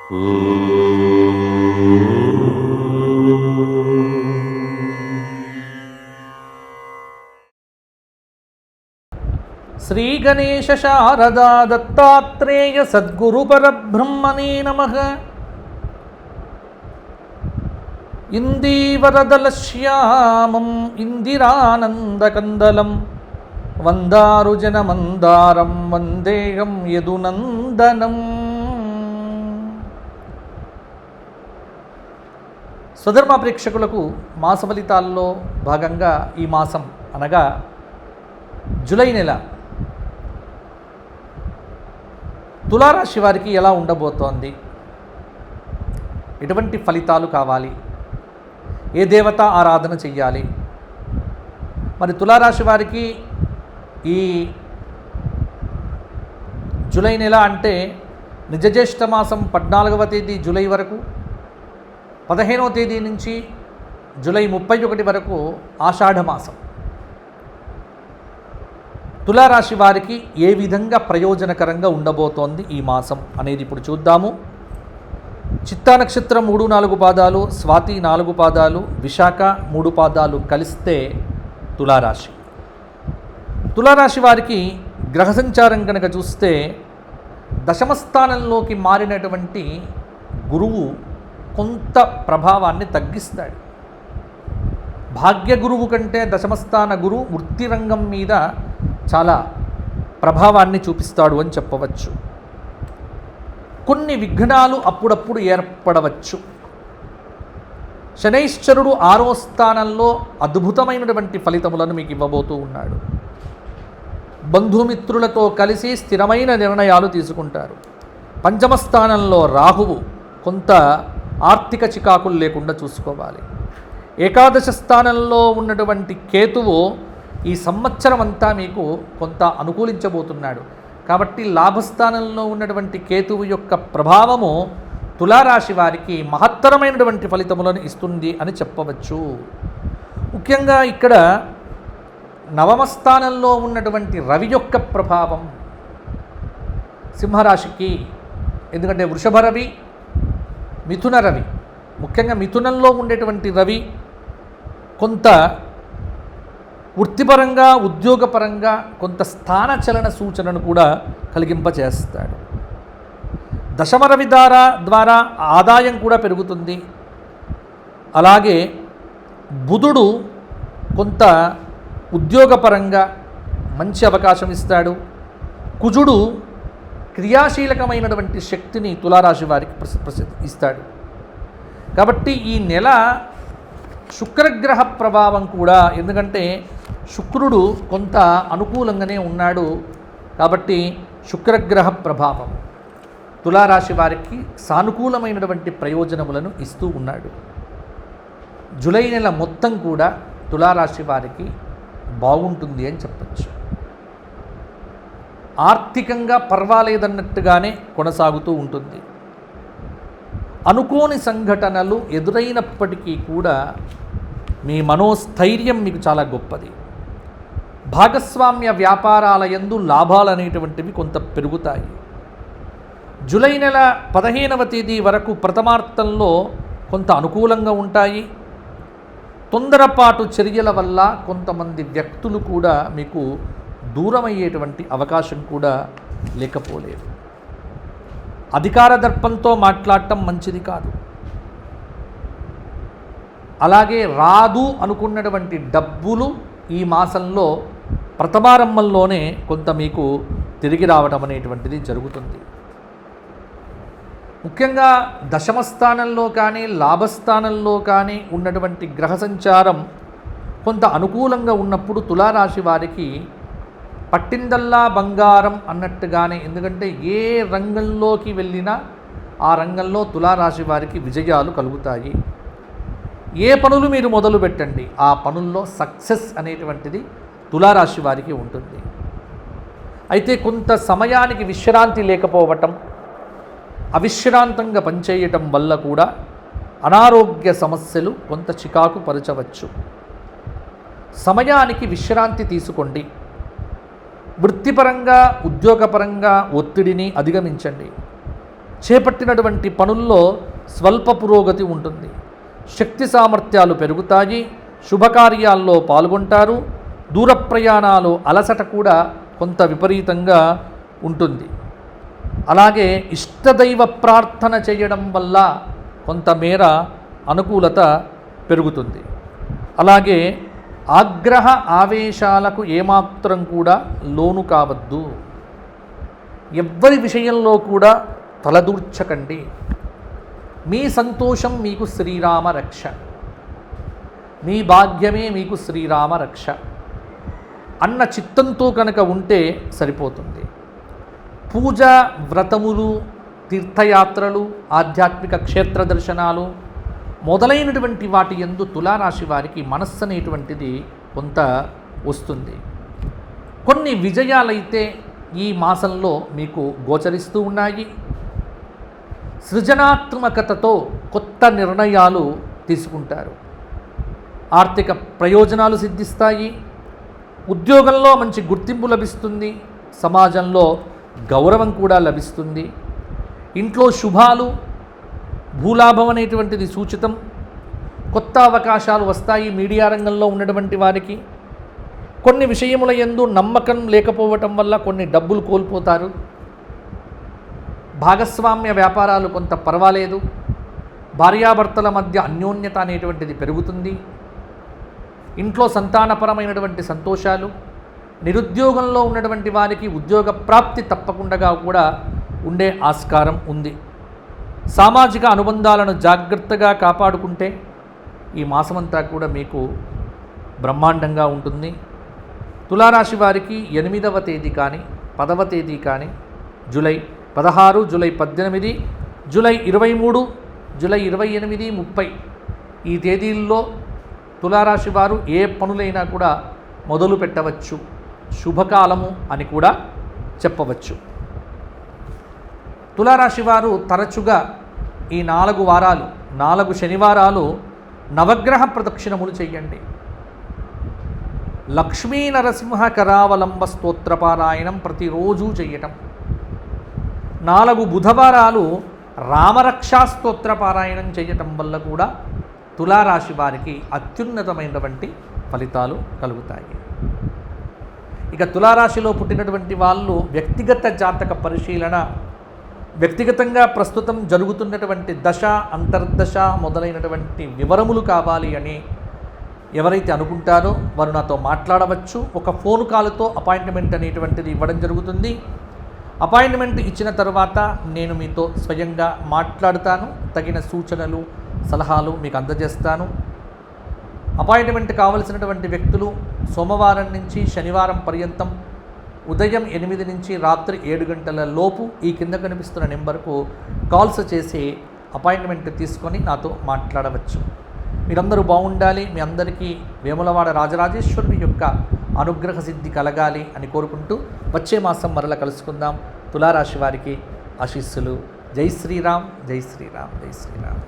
శ్రీ గణేశ శారదా దత్తాత్రేయ సద్గురు పరబ్రహ్మణే నమః. ఇందీవరదలశ్యామం ఇందిరానందకందలం వందారుజనమందారం వందేహం యదునందనం. స్వధర్మ ప్రేక్షకులకు మాస ఫలితాల్లో భాగంగా ఈ మాసం అనగా జూలై నెల తులారాశి వారికి ఎలా ఉండబోతోంది, ఎటువంటి ఫలితాలు కావాలి, ఏ దేవత ఆరాధన చెయ్యాలి, మరి తులారాశి వారికి ఈ జూలై నెల అంటే నిజజ్యేష్ఠ మాసం 14వ తేదీ జూలై వరకు, 15వ తేదీ నుంచి జూలై 31 వరకు ఆషాఢ మాసం. తులారాశి వారికి ఏ విధంగా ప్రయోజనకరంగా ఉండబోతోంది ఈ మాసం అనేది ఇప్పుడు చూద్దాము. చిత్తా నక్షత్రం 3-4 పాదాలు, స్వాతి 4 పాదాలు, విశాఖ 3 పాదాలు కలిస్తే తులారాశి. తులారాశి వారికి గ్రహ సంచారం కనుక చూస్తే దశమస్థానంలోకి మారినటువంటి గురువు కొంత ప్రభావాన్ని తగ్గిస్తాడు. భాగ్య గురువు కంటే దశమస్థాన గురువు వృత్తి రంగం మీద చాలా ప్రభావాన్ని చూపిస్తాడు అని చెప్పవచ్చు. కొన్ని విఘ్నాలు అప్పుడప్పుడు ఏర్పడవచ్చు. శనైశ్చరుడు 6వ స్థానంలో అద్భుతమైనటువంటి ఫలితములను మీకు ఇవ్వబోతూ ఉన్నాడు. బంధుమిత్రులతో కలిసి స్థిరమైన నిర్ణయాలు తీసుకుంటారు. 5వ స్థానంలో రాహువు కొంత ఆర్థిక చికాకులు లేకుండా చూసుకోవాలి. ఏకాదశ స్థానంలో ఉన్నటువంటి కేతువు ఈ సంవత్సరం అంతా మీకు కొంత అనుకూలించబోతున్నాడు. కాబట్టి లాభస్థానంలో ఉన్నటువంటి కేతువు యొక్క ప్రభావము తులారాశి వారికి మహత్తరమైనటువంటి ఫలితములను ఇస్తుంది అని చెప్పవచ్చు. ముఖ్యంగా ఇక్కడ 9వ స్థానంలో ఉన్నటువంటి రవి యొక్క ప్రభావం సింహరాశికి, ఎందుకంటే వృషభ రవి, మిథున రవి, ముఖ్యంగా మిథునంలో ఉండేటువంటి రవి కొంత వృత్తిపరంగా ఉద్యోగపరంగా కొంత స్థానచలన సూచనను కూడా కలిగింపచేస్తాడు. దశమ రవి ద్వారా ఆదాయం కూడా పెరుగుతుంది. అలాగే బుధుడు కొంత ఉద్యోగపరంగా మంచి అవకాశం ఇస్తాడు. కుజుడు క్రియాశీలకమైనటువంటి శక్తిని తులారాశి వారికి ఇస్తాడు. కాబట్టి ఈ నెల శుక్రగ్రహ ప్రభావం కూడా, ఎందుకంటే శుక్రుడు కొంత అనుకూలంగానే ఉన్నాడు కాబట్టి శుక్రగ్రహ ప్రభావం తులారాశి వారికి సానుకూలమైనటువంటి ప్రయోజనములను ఇస్తూ ఉన్నాడు. జూలై నెల మొత్తం కూడా తులారాశి వారికి బాగుంటుంది అని చెప్పచ్చు. ఆర్థికంగా పర్వాలేదన్నట్టుగానే కొనసాగుతూ ఉంటుంది. అనుకోని సంఘటనలు ఎదురైనప్పటికీ కూడా మీ మనోస్థైర్యం మీకు చాలా గొప్పది. భాగస్వామ్య వ్యాపారాల యందు లాభాలు అనేటువంటివి కొంత పెరుగుతాయి. జూలై నెల 15వ తేదీ వరకు ప్రథమార్థంలో కొంత అనుకూలంగా ఉంటాయి. తొందరపాటు చర్యల వల్ల కొంతమంది వ్యక్తులు కూడా మీకు దూరమయ్యేటువంటి అవకాశం కూడా లేకపోలేదు. అధికార దర్పంతో మాట్లాడటం మంచిది కాదు. అలాగే రాదు అనుకున్నటువంటి డబ్బులు ఈ మాసంలో ప్రథమారంభంలోనే కొంత మీకు తిరిగి రావడం అనేటువంటిది జరుగుతుంది. ముఖ్యంగా దశమస్థానంలో కానీ లాభస్థానంలో కానీ ఉన్నటువంటి గ్రహ సంచారం కొంత అనుకూలంగా ఉన్నప్పుడు తులారాశి వారికి పట్టిందల్లా బంగారం అన్నట్టుగానే, ఎందుకంటే ఏ రంగంలోకి వెళ్ళినా ఆ రంగంలో తులారాశి వారికి విజయాలు కలుగుతాయి. ఏ పనులు మీరు మొదలు పెట్టండి ఆ పనుల్లో సక్సెస్ అనేటువంటిది తులారాశి వారికి ఉంటుంది. అయితే కొంత సమయానికి విశ్రాంతి లేకపోవటం, అవిశ్రాంతంగా పనిచేయటం వల్ల కూడా అనారోగ్య సమస్యలు కొంత చికాకు పరచవచ్చు. సమయానికి విశ్రాంతి తీసుకోండి. వృత్తిపరంగా ఉద్యోగపరంగా ఒత్తిడిని అధిగమించండి. చేపట్టినటువంటి పనుల్లో స్వల్ప పురోగతి ఉంటుంది. శక్తి సామర్థ్యాలు పెరుగుతాయి. శుభకార్యాల్లో పాల్గొంటారు. దూర ప్రయాణాలు అలసట కూడా కొంత విపరీతంగా ఉంటుంది. అలాగే ఇష్టదైవ ప్రార్థన చేయడం వల్ల కొంతమేర అనుకూలత పెరుగుతుంది. అలాగే ఆగ్రహ ఆవేశాలకు ఏమాత్రం కూడా లోను కావద్దు. ఎవ్వరి విషయంలో కూడా తలదూర్చకండి. మీ సంతోషం మీకు శ్రీరామ రక్ష, మీ భాగ్యమే మీకు శ్రీరామ రక్ష అన్న చిత్తంతో కనుక ఉంటే సరిపోతుంది. పూజ, వ్రతములు, తీర్థయాత్రలు, ఆధ్యాత్మిక క్షేత్ర దర్శనాలు మొదలైనటువంటి వాటి యందు తులారాశి వారికి మనస్సు అనేటువంటిది కొంత వస్తుంది. కొన్ని విజయాలైతే ఈ మాసంలో మీకు గోచరిస్తూ ఉన్నాయి. సృజనాత్మకతతో కొత్త నిర్ణయాలు తీసుకుంటారు. ఆర్థిక ప్రయోజనాలు సిద్ధిస్తాయి. ఉద్యోగంలో మంచి గుర్తింపు లభిస్తుంది. సమాజంలో గౌరవం కూడా లభిస్తుంది. ఇంట్లో శుభాలు, భూలాభం అనేటువంటిది సూచితం. కొత్త అవకాశాలు వస్తాయి. మీడియా రంగంలో ఉన్నటువంటి వారికి కొన్ని విషయముల యందు నమ్మకం లేకపోవటం వల్ల కొన్ని డబ్బులు కోల్పోతారు. భాగస్వామ్య వ్యాపారాలు కొంత పర్వాలేదు. భార్యాభర్తల మధ్య అన్యోన్యత అనేటువంటిది పెరుగుతుంది. ఇంట్లో సంతానపరమైనటువంటి సంతోషాలు, నిరుద్యోగంలో ఉన్నటువంటి వారికి ఉద్యోగ ప్రాప్తి తప్పకుండా కూడా ఉండే ఆస్కారం ఉంది. సామాజిక అనుబంధాలను జాగ్రత్తగా కాపాడుకుంటే ఈ మాసమంతా కూడా మీకు బ్రహ్మాండంగా ఉంటుంది. తులారాశి వారికి 8వ తేదీ కానీ 10వ తేదీ కానీ జూలై 16, జూలై 18, జూలై 23, జూలై 28, 30 ఈ తేదీల్లో తులారాశి వారు ఏ పనులైనా కూడా మొదలు పెట్టవచ్చు. శుభకాలము అని కూడా చెప్పవచ్చు. తులారాశి వారు తరచుగా ఈ 4 వారాలు 4 శనివారాలు నవగ్రహ ప్రదక్షిణములు చేయండి. లక్ష్మీ నరసింహ కరావలంబ స్తోత్రపారాయణం ప్రతిరోజు చేయటం. 4 బుధవారాలు రామరక్షా స్తోత్రపారాయణం చేయటం వల్ల కూడా తులారాశి వారికి అత్యున్నతమైనటువంటి ఫలితాలు కలుగుతాయి. ఇక తులారాశిలో పుట్టినటువంటి వాళ్ళు వ్యక్తిగత జాతక పరిశీలన, వ్యక్తిగతంగా ప్రస్తుతం జరుగుతున్నటువంటి దశ, అంతర్దశ మొదలైనటువంటి వివరములు కావాలి అని ఎవరైతే అనుకుంటారో వారు నాతో మాట్లాడవచ్చు. ఒక ఫోన్ కాల్తో అపాయింట్మెంట్ అనేటువంటిది ఇవ్వడం జరుగుతుంది. అపాయింట్మెంట్ ఇచ్చిన తర్వాత నేను మీతో స్వయంగా మాట్లాడుతాను. తగిన సూచనలు, సలహాలు మీకు అందజేస్తాను. అపాయింట్మెంట్ కావలసినటువంటి వ్యక్తులు సోమవారం నుంచి శనివారం పర్యంతం ఉదయం 8 నుంచి రాత్రి 7 గంటల లోపు ఈ కింద కనిపిస్తున్న నెంబర్కు కాల్స్ చేసి అపాయింట్మెంట్ తీసుకొని నాతో మాట్లాడవచ్చు. మీరందరూ బాగుండాలి. మీ అందరికీ వేములవాడ రాజరాజేశ్వరుని యొక్క అనుగ్రహ సిద్ధి కలగాలి అని కోరుకుంటూ వచ్చే మాసం మరల కలుసుకుందాం. తులారాశి వారికి ఆశీస్సులు. జై శ్రీరామ్, జై శ్రీరామ్, జై శ్రీరామ్.